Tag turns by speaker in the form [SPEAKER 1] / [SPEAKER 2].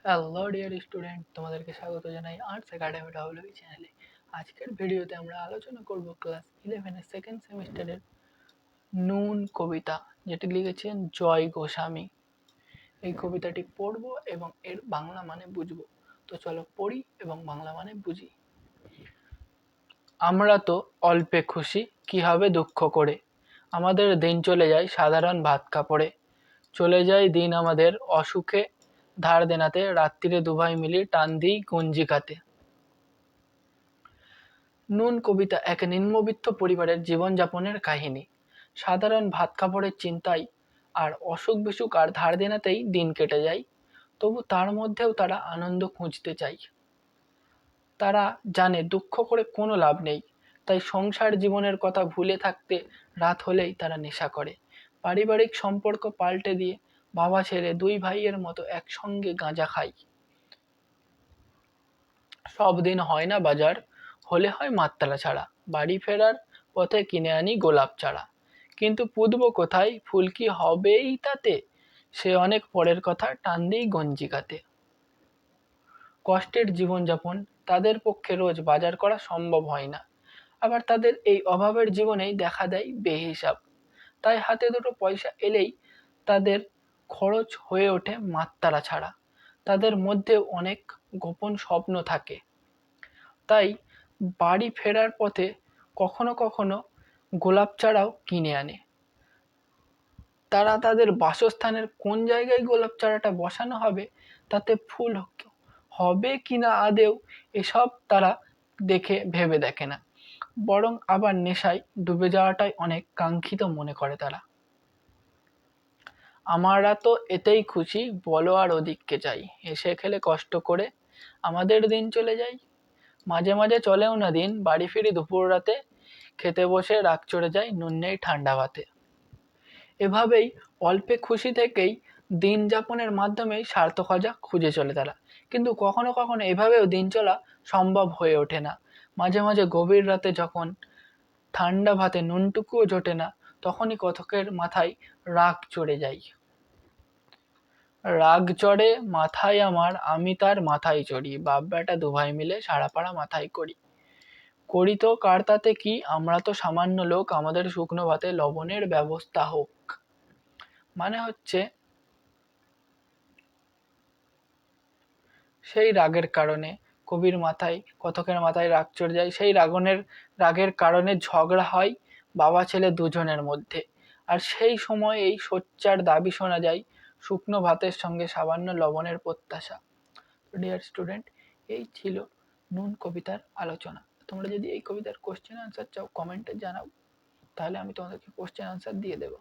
[SPEAKER 1] Hello dear student, তোমাদেরকে স্বাগত জানাই আর্টস একাডেমি ডাব্লিউ চ্যানেলে। আজকের ভিডিওতে আমরা আলোচনা করব ক্লাস 11-এর সেকেন্ড সেমিস্টারের নুন কবিতা, যেটি লিখেছেন জয় গোস্বামী। এই কবিতাটি পড়ব এবং এর বাংলা মানে বুঝব। তো চলো পড়ি এবং বাংলা মানে বুঝি। আমরা তো অল্পে খুশি, কি হবে দুঃখ করে। আমাদের দিন চলে যায় সাধারণ ভাত কাপড়ে। চলে যায় দিন আমাদের অসুখে ধার দেনাতে, রাত্রিরে দুভাই মিলি টান দিই গঞ্জিকাতে। নুন কবিতা এক নিম্নবিত্ত পরিবারের জীবনযাপনের কাহিনী। সাধারণ ভাত কাপড়ের চিন্তায় আর অসুখ বিসুখ আর ধার দেনাতেই দিন কেটে যায়। তবু তার মধ্যেও তারা আনন্দ খুঁজতে চায়। তারা জানে দুঃখ করে কোনো লাভ নেই, তাই সংসার জীবনের কথা ভুলে থাকতে রাত হলেই তারা নেশা করে। পারিবারিক সম্পর্ক পাল্টে দিয়ে বাবা ছেলে দুই ভাইয়ের মতো একসঙ্গে গাঁজা খায়। সব দিন হয় না বাজার, হলে হয় মাত্রা ছাড়া। বাড়ি ফেরার পথে কিনে আনি গোলাপ চারা। কিন্তু পুঁতবো কোথায়, ফুল কি হবেই তাতে? সে অনেক পরের কথা, টান দিই গঞ্জিকাতে। কষ্টের জীবনযাপন, তাদের পক্ষে রোজ বাজার করা সম্ভব হয় না। আবার তাদের এই অভাবের জীবনেই দেখা দেয় বেহিসাব। তাই হাতে দুটো পয়সা এলেই তাদের খরচ হয়ে ওঠে মাত্রা ছাড়া। তাদের মধ্যেও অনেক গোপন স্বপ্ন থাকে। তাই বাড়ি ফেরার পথে কখনো কখনো গোলাপ চারাও কিনে আনে। তারা তাদের বাসস্থানের কোন জায়গায় গোলাপ চারাটা বসানো হবে, তাতে ফুল হবে কিনা আদেও, এসব তারা ভেবে দেখে না। বরং আবার নেশায় ডুবে যাওয়াটাই অনেক কাঙ্ক্ষিত মনে করে তারা। আমরা তো এতেই খুশি, বলো আর ওদিককে চাই। হেসে খেলে কষ্ট করে আমাদের দিন চলে যায়। মাঝে মাঝে চলেও না দিন, বাড়ি ফিরি দুপুর রাতে। খেতে বসে রাগ চড়ে যায়, নুন নেই ঠান্ডা ভাতে। এভাবেই অল্পে খুশি থেকেই দিন যাপনের মাধ্যমেই স্বার্থ খোঁজা খুঁজে চলে তারা। কিন্তু কখনো কখনো এভাবেও দিন চলা সম্ভব হয়ে ওঠে না। মাঝে মাঝে গভীর রাতে যখন ঠান্ডা ভাতে নুনটুকুও জোটে না, তখনই কথকের মাথায় রাগ চড়ে যায়। রাগ চড়ে মাথায় আমার, আমি তার মাথায় চড়ি। বাপ বেটা দুভাই মিলে সারা পাড়া মাথায় করি। করি তো কার তাতে কি, আমরা তো সামান্য লোক, আমাদের শুকনো ভাতে লবণের ব্যবস্থা হোক। মানে হচ্ছে সেই রাগের কারণে কবির মাথায়, কথকের মাথায় রাগ চড়ে যায়। সেই রাগের কারণে ঝগড়া হয় বাবা ছেলে দুজনের মধ্যে। আর সেই সময় এই সোচ্চার দাবি শোনা যায়, শুকনো ভাতের সঙ্গে সামান্য লবণের প্রত্যাশা। ডিয়ার স্টুডেন্ট, এই ছিল নুন কবিতার আলোচনা। তোমরা যদি এই কবিতার কোশ্চেন আনসার চাও কমেন্টে জানাও, তাহলে আমি তোমাদেরকে কোশ্চেন আনসার দিয়ে দেবো।